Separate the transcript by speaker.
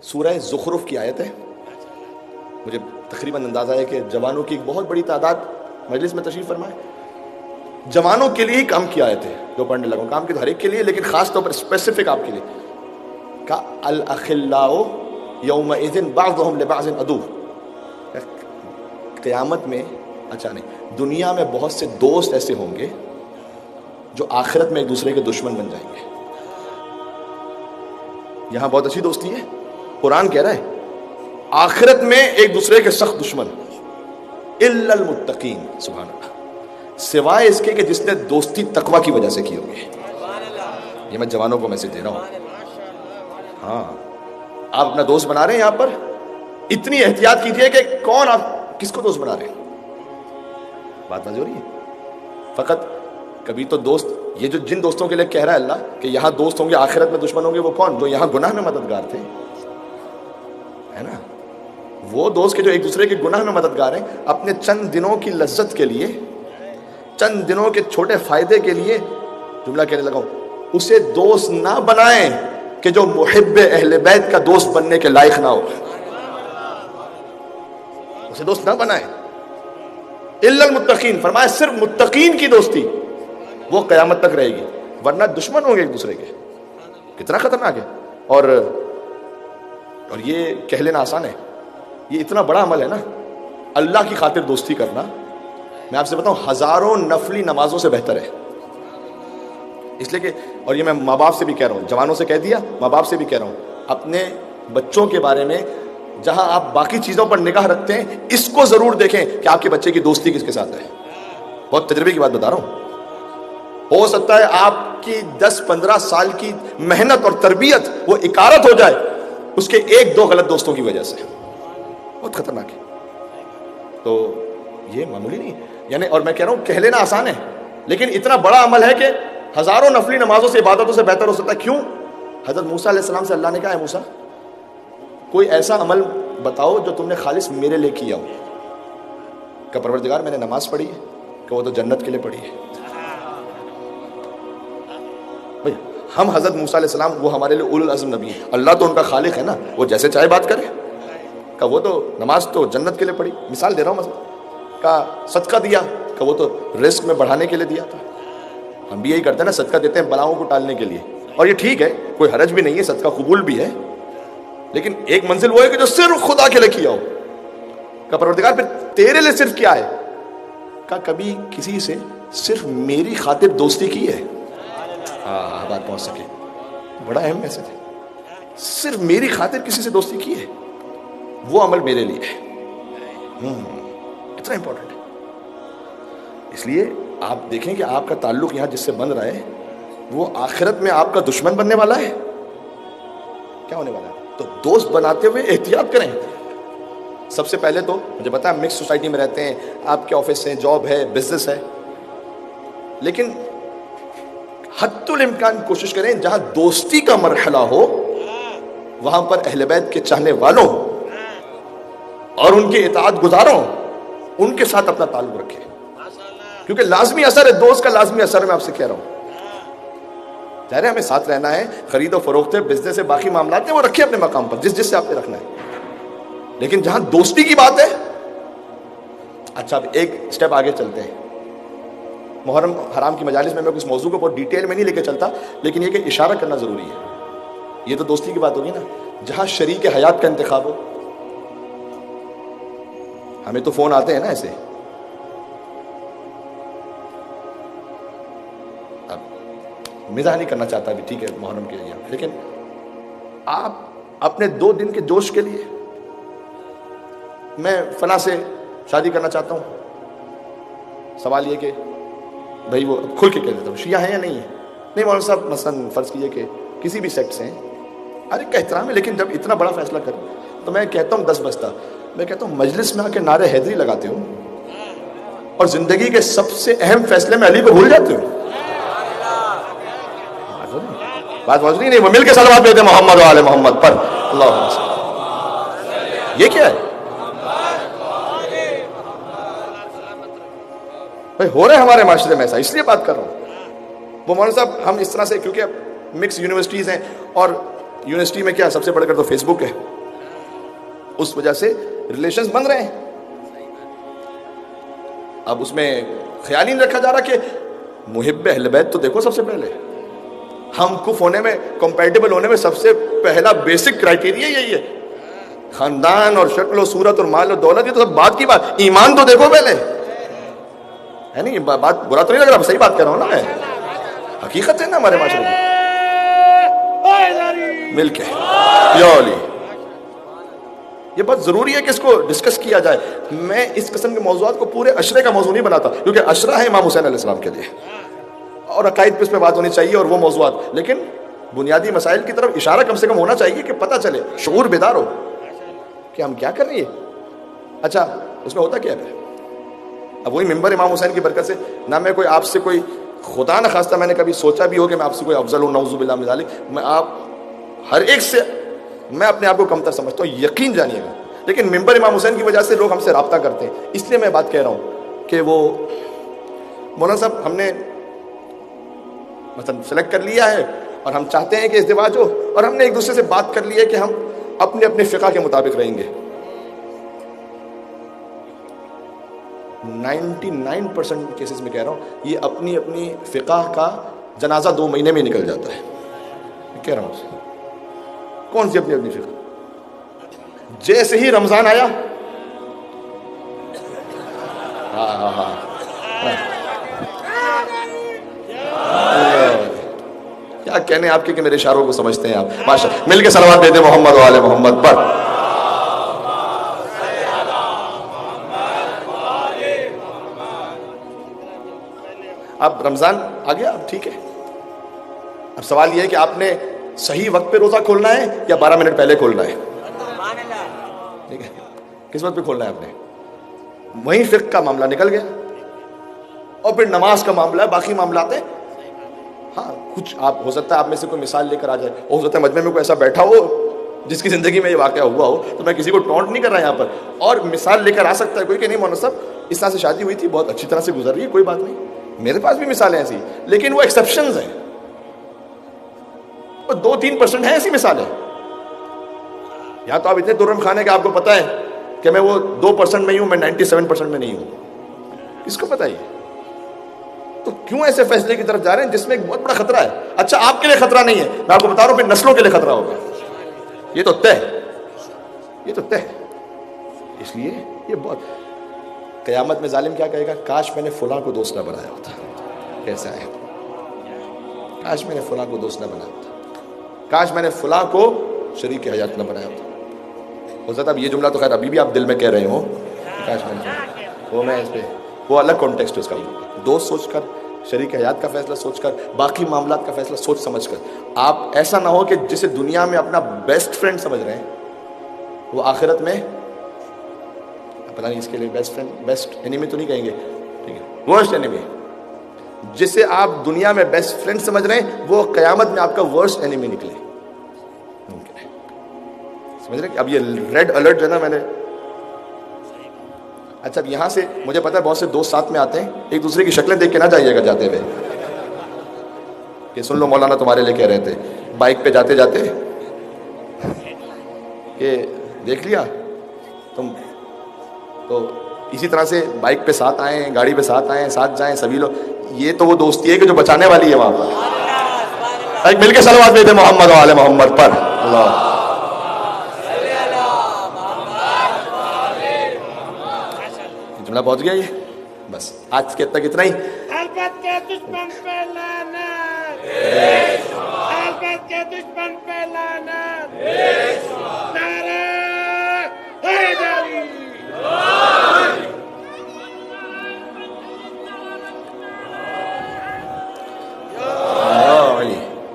Speaker 1: سورہ زخرف کی آیت ہے. مجھے تقریباً اندازہ ہے کہ جوانوں کی ایک بہت بڑی تعداد مجلس میں تشریف فرمائے. جوانوں کے لیے ہی کام کی آیت ہے جو پڑھنے لگا ہوں. کام کی تو ہر ایک کے لیے, لیکن خاص طور پر اسپیسیفک آپ کے لیے. کا الاخلاء یومئذ بعضهم لبعض عدو. قیامت میں, اچھا نہیں, دنیا میں بہت سے دوست ایسے ہوں گے جو آخرت میں ایک دوسرے کے دشمن بن جائیں گے. یہاں بہت اچھی دوستی ہے, قرآن کہہ رہا ہے آخرت میں ایک دوسرے کے سخت دشمن, الا المتقین, سبحان اللہ, سوائے اس کے کہ جس نے دوستی تقوی کی وجہ سے کی ہوگی. یہ میں جوانوں کو میسج دے رہا ہوں. ہاں, آپ اپنا دوست بنا رہے ہیں یہاں پر, اتنی احتیاط کیجئے کہ کون آپ کس کو دوست بنا رہے ہیں. بات واضح ہو رہی ہے. فقط کبھی تو دوست, یہ جو جن دوستوں کے لیے کہہ رہا ہے اللہ کہ یہاں دوست ہوں گے آخرت میں دشمن ہوں گے, وہ کون؟ جو یہاں گناہ میں مددگار تھے, ہے نا. وہ دوست کے جو ایک دوسرے کے گناہ میں مددگار ہیں, اپنے چند دنوں کی لذت کے لیے, چند دنوں کے چھوٹے فائدے کے لیے, جملہ کہنے لگا ہوں, اسے دوست نہ بنائیں کہ جو محب اہل بیت کا دوست بننے کے لائق نہ ہو. اسے دوست نہ بنائیں. الا المتقین, فرمایا صرف متقین کی دوستی وہ قیامت تک رہے گی, ورنہ دشمن ہوں گے ایک دوسرے کے. کتنا خطرناک ہے. اور یہ کہہ لینا آسان ہے, یہ اتنا بڑا عمل ہے نا, اللہ کی خاطر دوستی کرنا. میں آپ سے بتاؤں, ہزاروں نفلی نمازوں سے بہتر ہے. اس لیے کہ, اور یہ میں ماں باپ سے بھی کہہ رہا ہوں, جوانوں سے کہہ دیا, ماں باپ سے بھی کہہ رہا ہوں, اپنے بچوں کے بارے میں جہاں آپ باقی چیزوں پر نگاہ رکھتے ہیں, اس کو ضرور دیکھیں کہ آپ کے بچے کی دوستی کس کے ساتھ ہے. بہت تجربے کی بات بتا رہا ہوں. ہو سکتا ہے آپ کی 10-15 سال کی محنت اور تربیت وہ اکارت ہو جائے اس کے 1-2 غلط دوستوں کی وجہ سے. بہت خطرناک ہے. تو یہ معمولی نہیں یعنی, اور میں کہہ رہا ہوں کہہ لینا آسان ہے, لیکن اتنا بڑا عمل ہے کہ ہزاروں نفلی نمازوں سے, عبادتوں سے بہتر ہو سکتا ہے. کیوں؟ حضرت موسیٰ علیہ السلام سے اللہ نے کہا, ہے موسیٰ کوئی ایسا عمل بتاؤ جو تم نے خالص میرے لیے کیا ہو. کہ پروردگار میں نے نماز پڑھی ہے, کہ وہ تو جنت کے لیے پڑھی ہے. بھئی ہم حضرت موسیٰ علیہ السلام, وہ ہمارے لیے اولو العزم نبی ہیں, اللہ تو ان کا خالق ہے نا, وہ جیسے چاہے بات کرے. کہ وہ تو نماز تو جنت کے لیے پڑھی. مثال دے رہا ہوں مثلا, کا صدقہ دیا, کہ وہ تو رزق میں بڑھانے کے لیے دیا تھا. ہم بھی یہی کرتے ہیں نا, صدقہ دیتے ہیں بلاؤں کو ٹالنے کے لیے, اور یہ ٹھیک ہے, کوئی حرج بھی نہیں ہے, صدقہ قبول بھی ہے, لیکن ایک منزل وہ ہے کہ جو صرف خدا کے لیے کیا ہو. کہ پروردگار پھر تیرے لیے صرف کیا ہے؟ کہ کبھی کسی سے صرف میری خاطر دوستی کی ہے؟ بات پہنچ سکے, بڑا اہم میسج ہے. صرف میری خاطر کسی سے دوستی کی ہے, وہ عمل میرے لیے ہے. اتنا امپورٹنٹ ہے. اس لیے آپ دیکھیں کہ آپ کا تعلق یہاں جس سے بن رہا ہے وہ آخرت میں آپ کا دشمن بننے والا ہے. کیا ہونے والا ہے؟ تو دوست بناتے ہوئے احتیاط کریں. سب سے پہلے تو مجھے پتا ہے مکس سوسائٹی میں رہتے ہیں, آپ کے آفس ہے, جاب ہے, بزنس ہے, لیکن حد الامکان کوشش کریں جہاں دوستی کا مرحلہ ہو وہاں پر اہل بیت کے چاہنے والوں اور ان کے اطاعت گزاروں, ان کے ساتھ اپنا تعلق رکھیں. کیونکہ لازمی اثر ہے, دوست کا لازمی اثر ہے. میں آپ سے کہہ رہا ہوں, ظاہر ہے ہمیں ساتھ رہنا ہے, خرید و فروخت ہے, بزنس ہے, باقی معاملات ہیں, وہ رکھیں اپنے مقام پر جس سے آپ نے رکھنا ہے. لیکن جہاں دوستی کی بات ہے, اچھا اب ایک سٹیپ آگے چلتے ہیں. محرم حرام کی مجالس میں اس موضوع کو بہت ڈیٹیل میں نہیں لے کے چلتا, لیکن یہ کہ اشارہ کرنا ضروری ہے. یہ تو دوستی کی بات ہوگی نا, جہاں شریک حیات کا انتخاب ہو. ہمیں تو فون آتے ہیں نا ایسے, اب مزاح نہیں کرنا چاہتا بھی, ٹھیک ہے محرم کے لیے, لیکن آپ اپنے 2 دن کے جوش کے لیے میں فلاں سے شادی کرنا چاہتا ہوں, سوال یہ کہ بھائی وہ کھل کے کہہ دیتا ہوں شیعہ ہیں یا نہیں ہے, نہیں مولانا صاحب مثلا فرض کیجئے کہ کسی بھی سیکٹ سے ہیں, ارے کا احترام ہے, لیکن جب اتنا بڑا فیصلہ کریں تو میں کہتا ہوں 10 بستہ, میں کہتا ہوں مجلس میں آ کے نعرہ حیدری لگاتے ہو اور زندگی کے سب سے اہم فیصلے میں علی کو بھول جاتے ہو. بات واضح نہیں, وہ مل کے صلوات بھیجتے محمد و آل محمد پر, اللہ یہ کیا ہے بھائی؟ ہو رہا ہے ہمارے معاشرے میں ایسا, اس لیے بات کر رہا ہوں. وہ مولانا صاحب ہم اس طرح سے, کیونکہ مکس یونیورسٹیز ہیں اور یونیورسٹی میں کیا سب سے بڑھ کر تو فیس بک ہے، اس وجہ سے ریلیشنز بن رہے ہیں. اب اس میں خیال ہی نہیں رکھا جا رہا کہ محب اہل بیت تو دیکھو، سب سے پہلے ہم کف ہونے میں، کمپیٹیبل ہونے میں سب سے پہلا بیسک کرائٹیریا یہی ہے. خاندان اور شکل و صورت اور مال و دولت یہ تو سب بات کی بات، ایمان تو دیکھو پہلے ہے. نہیں بات برا تو نہیں لگ رہا، صحیح بات کر رہا ہوں نا میں، حقیقت ہے نا ہمارے معاشرے کی. مل کے یہ بہت ضروری ہے کہ اس کو ڈسکس کیا جائے. میں اس قسم کے موضوعات کو پورے عشرے کا موضوع نہیں بناتا، کیونکہ عشرہ ہے امام حسین علیہ السلام کے لیے، اور عقائد پہ اس پہ بات ہونی چاہیے اور وہ موضوعات، لیکن بنیادی مسائل کی طرف اشارہ کم سے کم ہونا چاہیے کہ پتہ چلے، شعور بیدار ہو کہ ہم کیا کر رہے ہیں. اچھا اس میں ہوتا کیا ہے؟ اب وہی ممبر امام حسین کی برکت سے، نہ میں کوئی آپ سے کوئی خدا نہ خواستہ میں نے کبھی سوچا بھی ہو کہ میں آپ سے کوئی افضل ہوں، نعوذ باللہ من ذالک، میں آپ ہر ایک سے میں اپنے آپ کو کمتر سمجھتا ہوں، یقین جانیے گا. لیکن ممبر امام حسین کی وجہ سے لوگ ہم سے رابطہ کرتے ہیں. اس لیے میں بات کہہ رہا ہوں کہ وہ مولانا صاحب ہم نے مثلا سلیکٹ کر لیا ہے اور ہم چاہتے ہیں کہ ازدواج ہو، اور ہم نے ایک دوسرے سے بات کر لی ہے کہ ہم اپنے اپنے فقہ کے مطابق رہیں گے. 99% کیسز میں کہہ رہا ہوں یہ اپنی اپنی فقہ کا جنازہ 2 مہینے میں نکل جاتا ہے. کہہ رہا ہوں کون سی اپنی اپنی فقہ. جیسے ہی رمضان آیا کیا کہنے آپ کے کہ میرے اشاروں کو سمجھتے ہیں آپ. ماشاء مل کے صلوات دیتے محمد و آل محمد پر. اب رمضان آ گیا، اب ٹھیک ہے. اب سوال یہ ہے کہ آپ نے صحیح وقت پہ روزہ کھولنا ہے یا 12 منٹ پہلے کھولنا ہے. ٹھیک ہے، کس وقت پہ کھولنا ہے آپ نے. وہیں فقہ کا معاملہ نکل گیا، اور پھر نماز کا معاملہ ہے، باقی معاملات ہیں. ہاں کچھ آپ ہو سکتا ہے آپ میں سے کوئی مثال لے کر آ جائے، ہو سکتا ہے مجمع میں کوئی ایسا بیٹھا ہو جس کی زندگی میں یہ واقعہ ہوا ہو، تو میں کسی کو ٹونٹ نہیں کر رہا یہاں پر، اور مثال لے کر آ سکتا ہے کوئی کہ نہیں مولانا صاحب اس طرح سے شادی ہوئی تھی، بہت اچھی طرح سے گزر رہی ہے، کوئی بات نہیں. میرے پاس بھی مثالیں ایسی، لیکن وہ ایکسیپشنز ہیں، 2-3% ہیں ایسی مثالیں. یا تو آپ اتنے درم کھانے کہ آپ کو پتا ہے کہ میں وہ 2% میں ہی ہوں، میں 97% میں نہیں ہوں. کس کو پتا ہی؟ تو کیوں ایسے فیصلے کی طرف جا رہے ہیں جس میں ایک بہت بڑا خطرہ ہے. اچھا آپ کے لیے خطرہ نہیں ہے، میں آپ کو بتا رہا ہوں پھر نسلوں کے لیے خطرہ ہوگا. یہ تو طے، یہ تو طے. اس لیے یہ بہت قیامت میں ظالم کیا کہے گا، کاش میں نے فلاں کو دوست نہ بنایا ہوتا. کیسا ہے، کاش میں نے فلاں کو دوست نہ بنایا ہوتا، کاش میں نے فلاں کو شریک حیات نہ بنایا ہوتا. ہو سکتا ہے اب یہ جملہ تو خیر ابھی بھی آپ دل میں کہہ رہے ہو، کاش میں نے وہ، میں اس پہ وہ الگ کانٹیکسٹ ہے اس کا. دوست سوچ کر، شریک حیات کا فیصلہ سوچ کر، باقی معاملات کا فیصلہ سوچ سمجھ کر. آپ ایسا نہ ہو کہ جسے دنیا میں اپنا بیسٹ فرینڈ سمجھ رہے ہیں وہ آخرت میں پتہ نہیں اس کے لیے بیسٹ فرینڈ، بیسٹ اینیمی تو نہیں کہیں گے، ٹھیک ہے، ورسٹ اینیمی. جسے آپ دنیا میں بیسٹ فرینڈ سمجھ رہے ہیں وہ قیامت میں آپ کا ورسٹ اینیمی نکلے. ممکن ہے، سمجھ رہے ہیں. اب یہ ریڈ الرٹ جو ہے نا میں نے، اچھا اب یہاں سے مجھے پتا ہے بہت سے دوست ساتھ میں آتے ہیں، ایک دوسرے کی شکلیں دیکھ کے نہ جائیے گا جاتے ہوئے کہ سن لو مولانا تمہارے لیے کہہ رہے تھے بائک پہ جاتے جاتے کہ دیکھ لیا تم. تو اسی طرح سے بائک پہ ساتھ آئیں، گاڑی پہ ساتھ آئیں، ساتھ جائیں سبھی لوگ. یہ تو وہ دوستی ہے کہ جو بچانے والی ہے وہاں پر. ایک مل کے صلوات دیتے محمد و آل محمد پر. اللہ جملہ پہنچ گیا. یہ بس آج کے تک اتنا ہی.
Speaker 2: البت کے دشمن پہ لعنت، البت کے دشمن پہ لعنت، نعرہ